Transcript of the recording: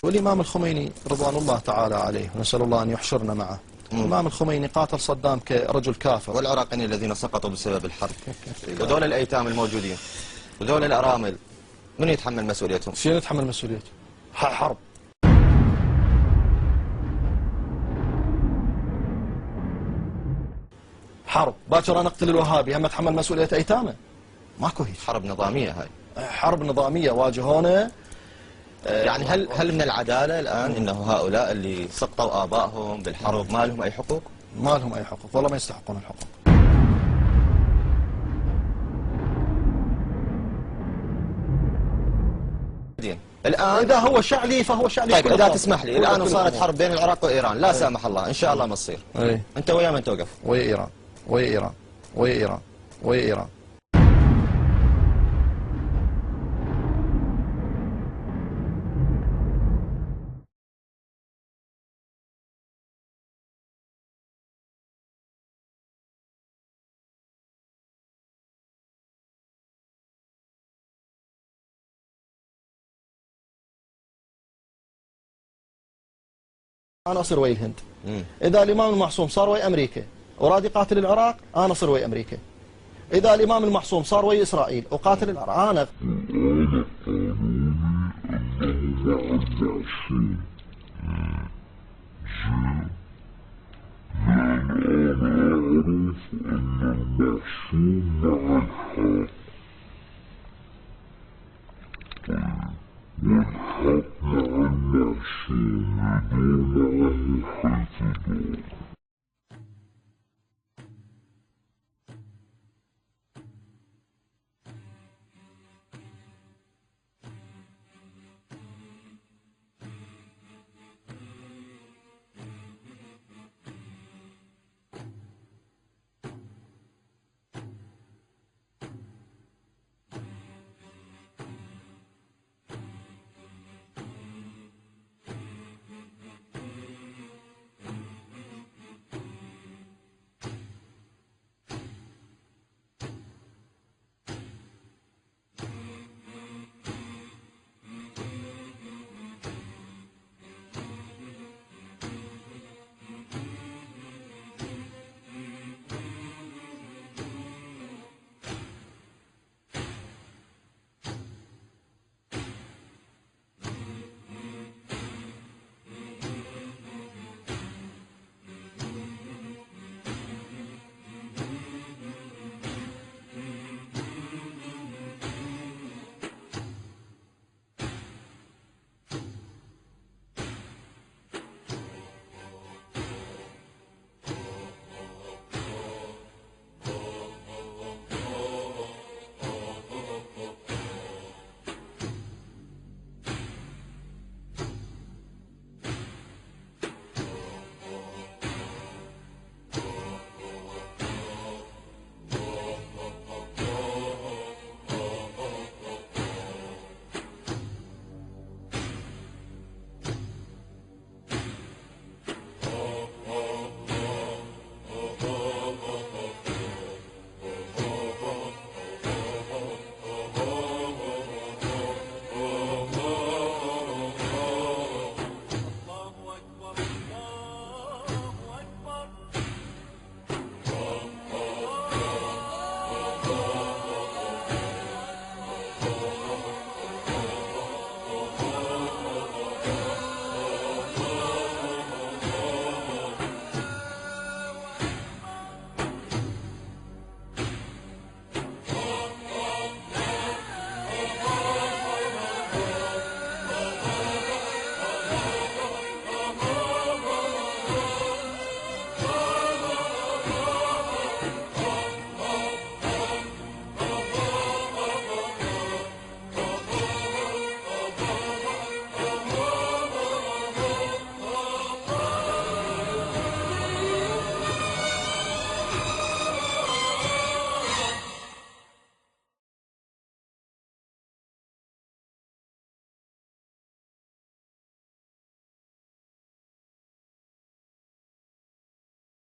والإمام الخميني رضوان الله تعالى عليه ونسأل الله أن يحشرنا معه. الإمام الخميني قاتل صدام كرجل كافر. والعراقيين الذين سقطوا بسبب الحرب ودول الأيتام الموجودين ودول الأرامل من يتحمل مسؤوليتهم؟ شنو يتحمل مسؤوليته؟ حرب. حرب. باكر أنا أقتل الوهابي هم أتحمل مسؤولية أيتامه؟ ماكو هيك. حرب نظامية هاي. حرب نظامية واجهونا. يعني هل من العدالة الآن إنه هؤلاء اللي سقطوا آبائهم بالحرب ما لهم أي حقوق؟ ما لهم أي حقوق، والله ما يستحقون الحقوق. الآن إذا هو شعلي فهو شعلي. طيب إذا تسمح لي الآن وصارت حرب بين العراق وإيران لا سامح الله إن شاء الله ما تصير. أنت ويا من توقف؟ ويا إيران. ويا إيران. ويا إيران. ويا إيران. أنا أصير ويا الهند. إذا الإمام المعصوم صار ويا أمريكا وراد يقاتل العراق أنا أصير ويا أمريكا. إذا الإمام المعصوم صار ويا إسرائيل وقاتل العراق أنا